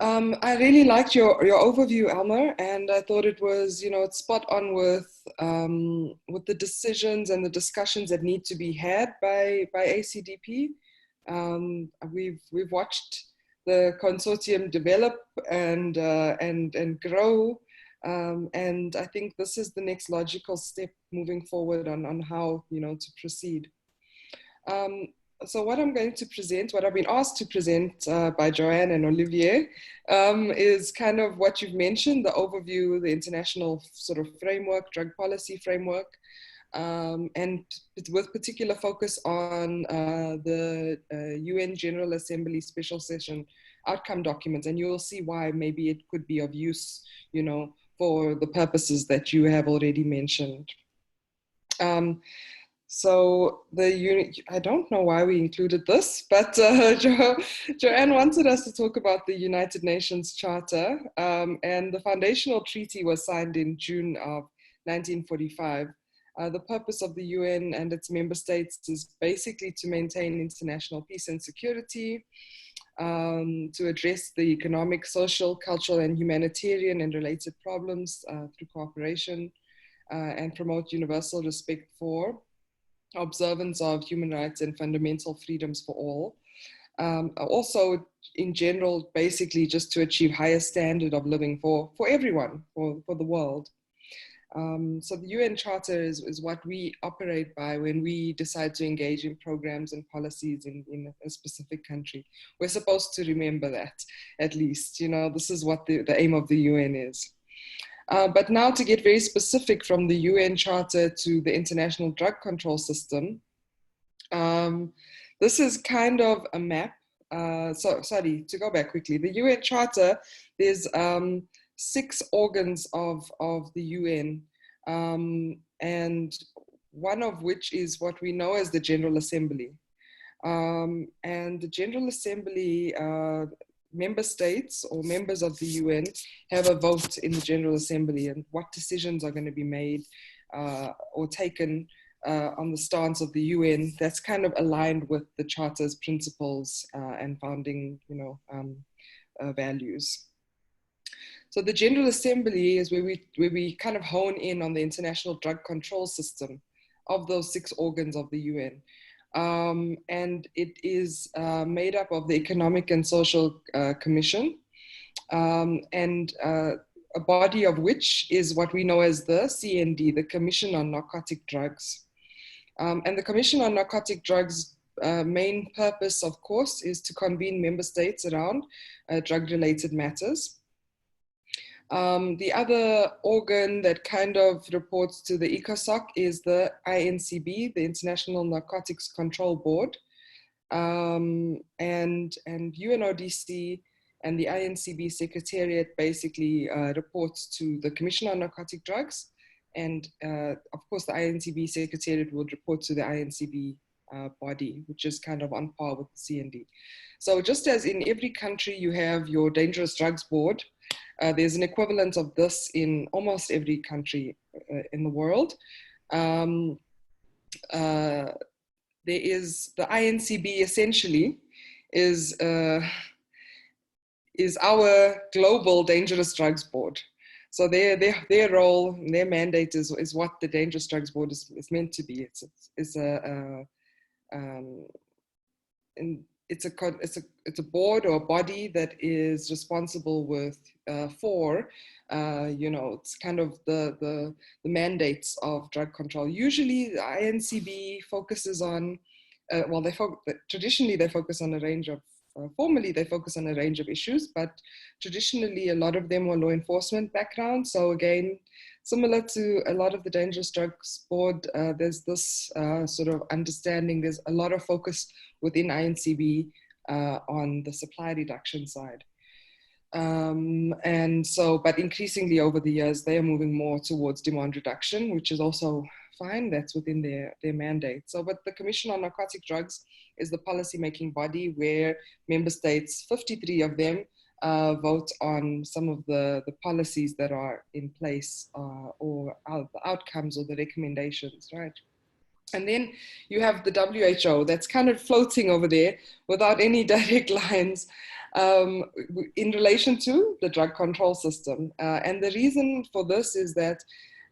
I really liked your overview, Elmer, and I thought it was, it's spot on with the decisions and the discussions that need to be had by ACDP. We've watched the consortium develop and grow, and I think this is the next logical step moving forward on how to proceed. Um, so what I'm going to present, what I've been asked to present by Joanne and Olivier, is kind of what you've mentioned, the overview, the international sort of framework, drug policy framework, and with particular focus on the UN General Assembly Special Session outcome documents. And you'll see why maybe it could be of use, for the purposes that you have already mentioned. So I don't know why we included this, but Joanne wanted us to talk about the United Nations Charter, and the foundational treaty was signed in June of 1945. The purpose of the UN and its member states is basically to maintain international peace and security, to address the economic, social, cultural, and humanitarian and related problems through cooperation, and promote universal respect for observance of human rights and fundamental freedoms for all. Also, in general, basically just to achieve higher standard of living for everyone, for the world. So the UN Charter is what we operate by when we decide to engage in programs and policies in a specific country. We're supposed to remember that, at least. This is what the aim of the UN is. But now to get very specific from the UN Charter to the international drug control system, this is kind of a map. Sorry, to go back quickly. The UN Charter, there's 6 organs of the UN, and one of which is what we know as the General Assembly. And the General Assembly, member states or members of the UN have a vote in the General Assembly, and what decisions are going to be made or taken on the stance of the UN that's kind of aligned with the Charter's principles and founding, values. So the General Assembly is where we kind of hone in on the international drug control system of those 6 organs of the UN. And it is made up of the Economic and Social Commission, and a body of which is what we know as the CND, the Commission on Narcotic Drugs. And the Commission on Narcotic Drugs' main purpose, of course, is to convene member states around drug-related matters. The other organ that kind of reports to the ECOSOC is the INCB, the International Narcotics Control Board, and UNODC and the INCB Secretariat basically reports to the Commission on Narcotic Drugs, and of course the INCB Secretariat would report to the INCB body, which is kind of on par with the CND. So just as in every country you have your Dangerous Drugs Board, there's an equivalent of this in almost every country in the world. There is the INCB essentially is our global Dangerous Drugs Board. So their role, their mandate is what the Dangerous Drugs Board is meant to be. It's a board or a body that is responsible for it's kind of the mandates of drug control. Usually the INCB focuses on traditionally they focus on a range of formally they focus on a range of issues, but traditionally a lot of them were law enforcement background. So again, similar to a lot of the Dangerous Drugs Board, there's this sort of understanding. There's a lot of focus within INCB on the supply reduction side. But increasingly over the years, they are moving more towards demand reduction, which is also fine. That's within their mandate. So, but the Commission on Narcotic Drugs is the policy-making body where member states, 53 of them, vote on some of the policies that are in place or the outcomes or the recommendations, right? And then you have the WHO that's kind of floating over there without any direct lines. in relation to the drug control system. And the reason for this is that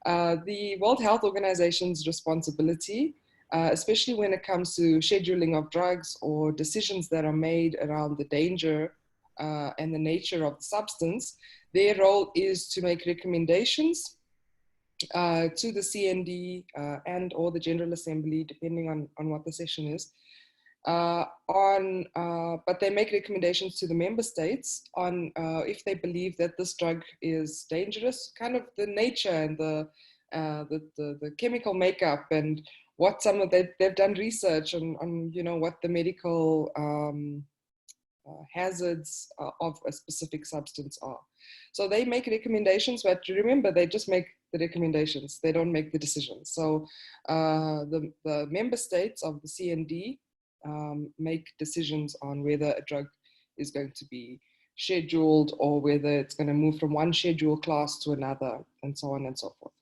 the World Health Organization's responsibility, especially when it comes to scheduling of drugs or decisions that are made around the danger and the nature of the substance, their role is to make recommendations to the CND and or the General Assembly, depending on what the session is, but they make recommendations to the member states on if they believe that this drug is dangerous, kind of the nature and the chemical makeup and what some of they've done research on you know, what the medical hazards of a specific substance are. So they make recommendations, but remember, they just make the recommendations. They don't make the decisions. So the member states of the CND make decisions on whether a drug is going to be scheduled or whether it's going to move from one schedule class to another, and so on and so forth.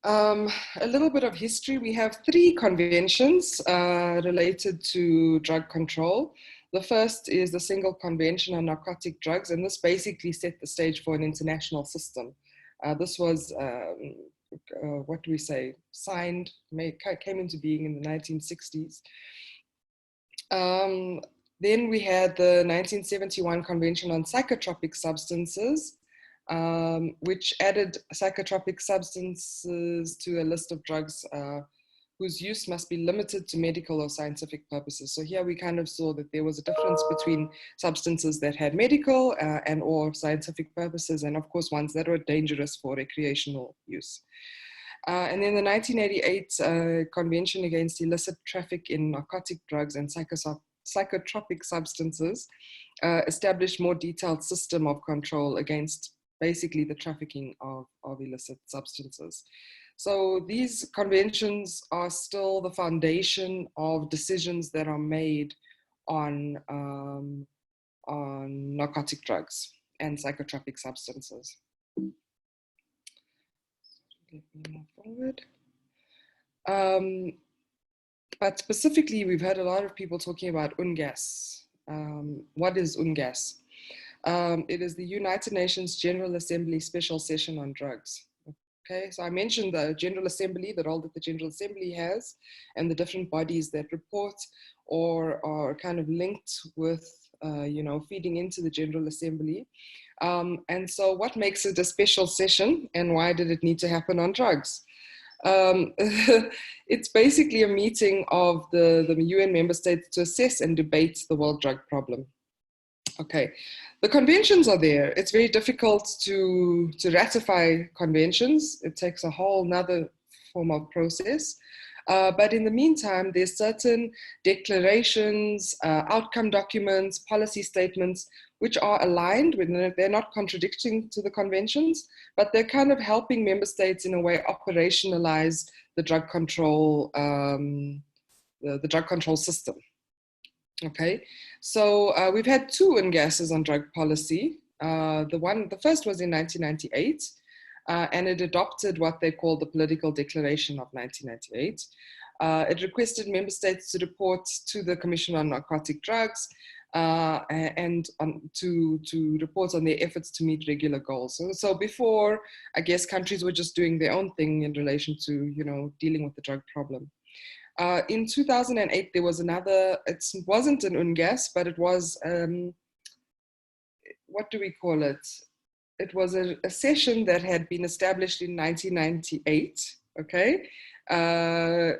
A little bit of history. We have 3 conventions related to drug control. The first is the Single Convention on Narcotic Drugs, and this basically set the stage for an international system. This was, what do we say, signed, came into being in the 1960s. Then we had the 1971 Convention on Psychotropic Substances, which added psychotropic substances to a list of drugs whose use must be limited to medical or scientific purposes. So here we kind of saw that there was a difference between substances that had medical and or scientific purposes, and of course ones that were dangerous for recreational use. And then the 1988 Convention Against Illicit Traffic in Narcotic Drugs and Psychotropic Substances established more detailed system of control against basically the trafficking of illicit substances. So these conventions are still the foundation of decisions that are made on narcotic drugs and psychotropic substances. Let me move forward. But specifically, we've heard a lot of people talking about UNGAS. What is UNGAS? It is the United Nations General Assembly Special Session on Drugs. Okay, so I mentioned the General Assembly, the role that the General Assembly has, and the different bodies that report or are kind of linked with, you know, feeding into the General Assembly. And so what makes it a special session, and why did it need to happen on drugs? It's basically a meeting of the UN member states to assess and debate the world drug problem. Okay, the conventions are there. It's very difficult to ratify conventions. It takes a whole nother form of process. But in the meantime, there's certain declarations, outcome documents, policy statements, which are aligned with, they're not contradicting to the conventions, but they're kind of helping member states in a way operationalize the drug control, the drug control system. Okay, so we've had 2 UNGASs on drug policy. The first was in 1998, and it adopted what they called the Political Declaration of 1998. It requested member states to report to the Commission on Narcotic Drugs and to report on their efforts to meet regular goals. So before, I guess countries were just doing their own thing in relation to, you know, dealing with the drug problem. In 2008, there was another, it wasn't an UNGAS, but it was, what do we call it? It was a session that had been established in 1998, okay? To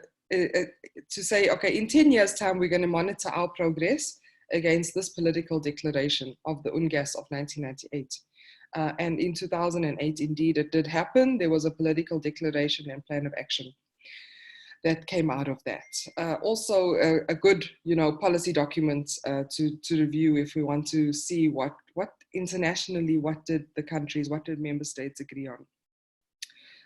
say, okay, in 10 years' time, we're going to monitor our progress against this political declaration of the UNGAS of 1998. And in 2008, indeed, it did happen. There was a political declaration and plan of action that came out of that. Also a good, you know, policy document to review if we want to see what internationally, what did the countries, what did member states agree on.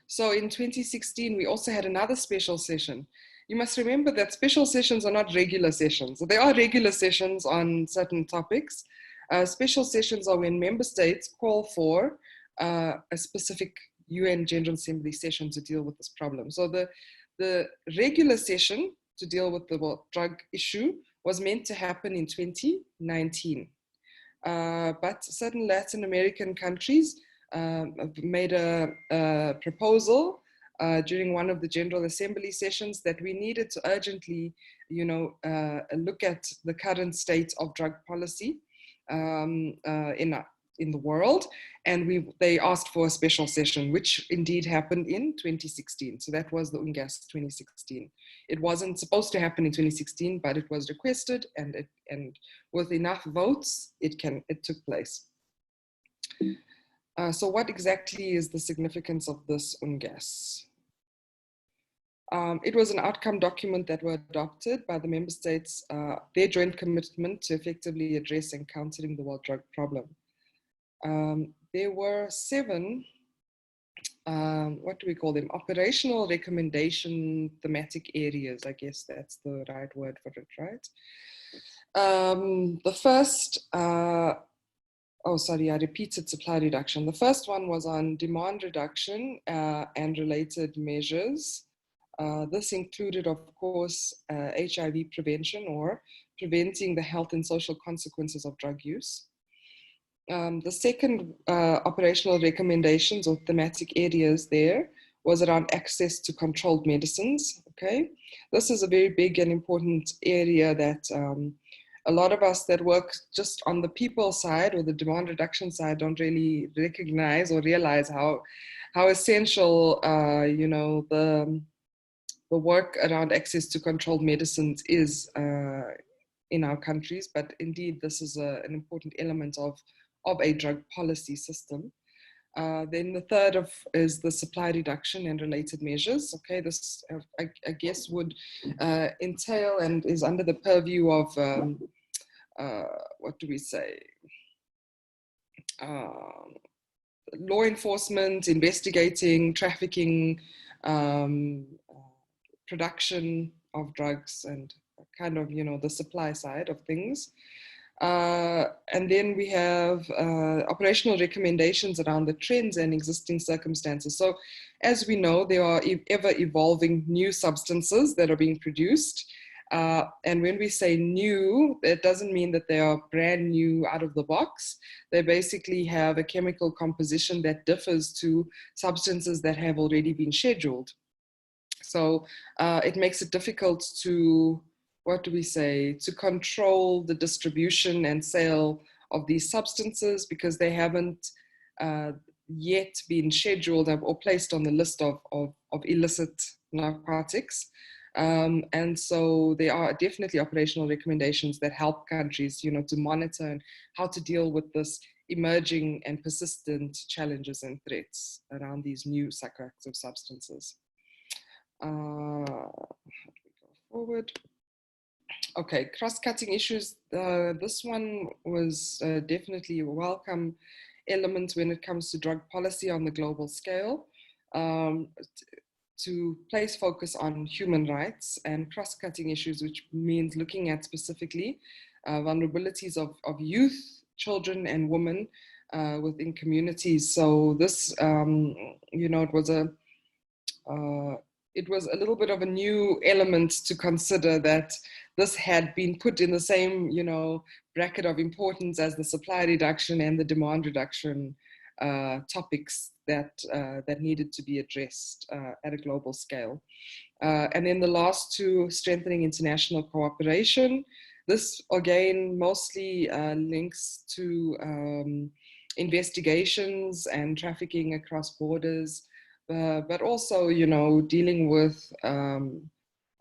So in 2016, we also had another special session. You must remember that special sessions are not regular sessions. There are regular sessions on certain topics. Special sessions are when member states call for a specific UN General Assembly session to deal with this problem. So the regular session to deal with the drug issue was meant to happen in 2019. But certain Latin American countries made a proposal during one of the General Assembly sessions that we needed to urgently, look at the current state of drug policy in the world, and they asked for a special session, which indeed happened in 2016. So that was the UNGAS 2016. It wasn't supposed to happen in 2016, but it was requested, and with enough votes, it took place. So what exactly is the significance of this UNGAS? It was an outcome document that were adopted by the member states, their joint commitment to effectively address and countering the world drug problem. There were 7, what do we call them? Operational recommendation thematic areas, I guess that's the right word for it, right? The first, I repeated supply reduction. The first one was on demand reduction and related measures. This included, of course, HIV prevention, or preventing the health and social consequences of drug use. The second operational recommendations or thematic areas there was around access to controlled medicines. Okay, this is a very big and important area that a lot of us that work just on the people side or the demand reduction side don't really recognize or realize how essential the work around access to controlled medicines is in our countries. But indeed, this is an important element of a drug policy system. Then the third is the supply reduction and related measures. Okay, this I guess would entail and is under the purview of what do we say? Law enforcement, investigating trafficking, production of drugs, and kind of, the supply side of things. And then we have operational recommendations around the trends and existing circumstances. So as we know, there are ever evolving new substances that are being produced. And when we say new, it doesn't mean that they are brand new out of the box. They basically have a chemical composition that differs to substances that have already been scheduled. So it makes it difficult to, to control the distribution and sale of these substances, because they haven't yet been scheduled or placed on the list of illicit narcotics. And so there are definitely operational recommendations that help countries, to monitor and how to deal with this emerging and persistent challenges and threats around these new psychoactive substances. How do we go forward? Okay, cross-cutting issues. This one was definitely a welcome element when it comes to drug policy on the global scale. To place focus on human rights and cross-cutting issues, which means looking at specifically vulnerabilities of youth, children, and women within communities. So this, it was a little bit of a new element to consider, that this had been put in the same, bracket of importance as the supply reduction and the demand reduction topics that needed to be addressed at a global scale. And then the last two, strengthening international cooperation. This again mostly links to investigations and trafficking across borders, but also, dealing with,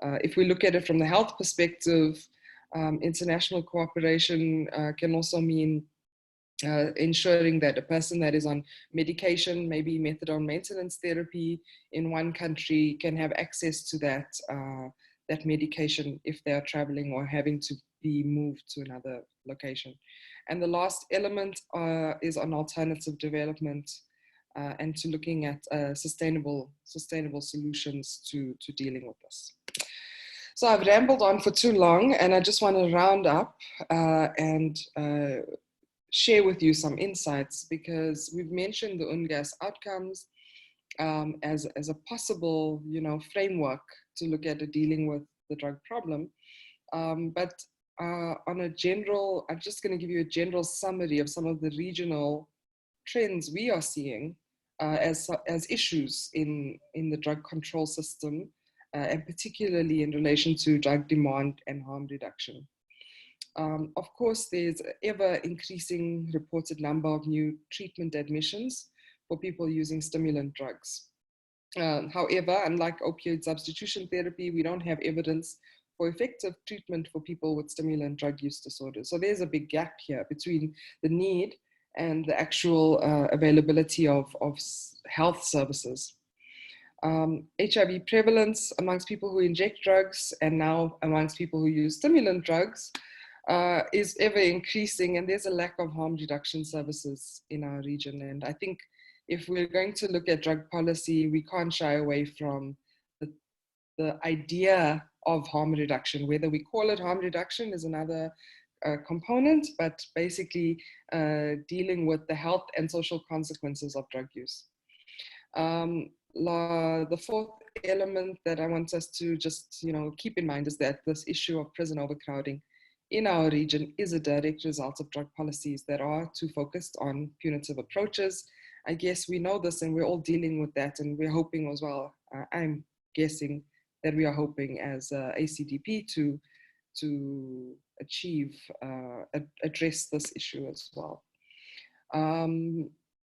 if we look at it from the health perspective, international cooperation can also mean ensuring that a person that is on medication, maybe methadone maintenance therapy in one country, can have access to that medication if they are traveling or having to be moved to another location. And the last element is on alternative development and to looking at sustainable solutions to dealing with this. So I've rambled on for too long, and I just want to round up and share with you some insights, because we've mentioned the UNGAS outcomes as a possible, framework to look at dealing with the drug problem. But on a general, I'm just going to give you a general summary of some of the regional trends we are seeing as issues in the drug control system, and particularly in relation to drug demand and harm reduction. Of course, there's an ever increasing reported number of new treatment admissions for people using stimulant drugs. However, unlike opioid substitution therapy, we don't have evidence for effective treatment for people with stimulant drug use disorders. So there's a big gap here between the need and the actual availability of health services. HIV prevalence amongst people who inject drugs and now amongst people who use stimulant drugs is ever increasing, and there's a lack of harm reduction services in our region. And I think if we're going to look at drug policy, we can't shy away from the idea of harm reduction. Whether we call it harm reduction is another component, but basically dealing with the health and social consequences of drug use. The fourth element that I want us to just keep in mind is that this issue of prison overcrowding in our region is a direct result of drug policies that are too focused on punitive approaches. I guess we know this and we're all dealing with that, and we're hoping as well, I'm guessing that we are hoping as ACDP to achieve, address this issue as well.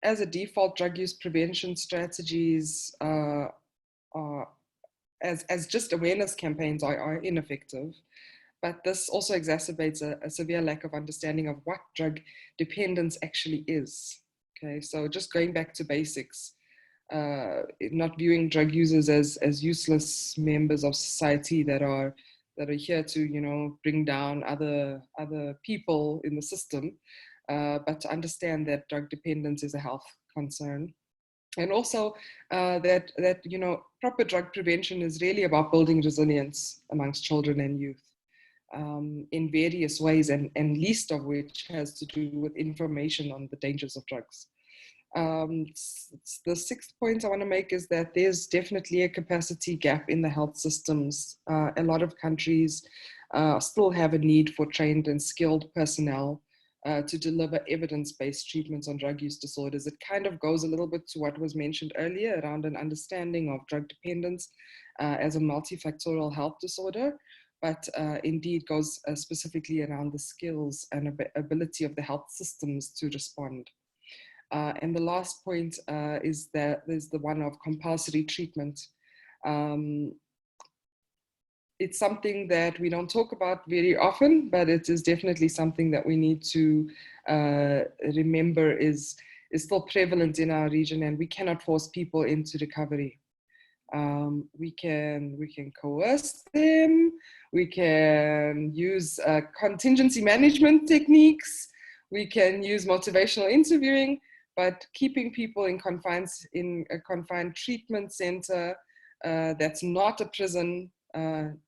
As a default, drug use prevention strategies as just awareness campaigns are ineffective. But this also exacerbates a severe lack of understanding of what drug dependence actually is. Okay, so just going back to basics, not viewing drug users as useless members of society that are here to bring down other people in the system, but to understand that drug dependence is a health concern. And also that proper drug prevention is really about building resilience amongst children and youth. In various ways, and least of which has to do with information on the dangers of drugs. The sixth point I want to make is that there's definitely a capacity gap in the health systems. A lot of countries still have a need for trained and skilled personnel to deliver evidence-based treatments on drug use disorders. It kind of goes a little bit to what was mentioned earlier around an understanding of drug dependence as a multifactorial health disorder, but indeed goes specifically around the skills and ability of the health systems to respond. And the last point is the one of compulsory treatment. It's something that we don't talk about very often, but it is definitely something that we need to remember is still prevalent in our region, and we cannot force people into recovery. We can coerce them, we can use contingency management techniques, we can use motivational interviewing, but keeping people in a confined treatment center that's not a prison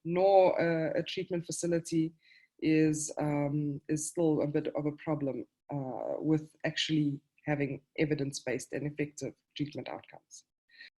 nor a treatment facility is still a bit of a problem with actually having evidence-based and effective treatment outcomes.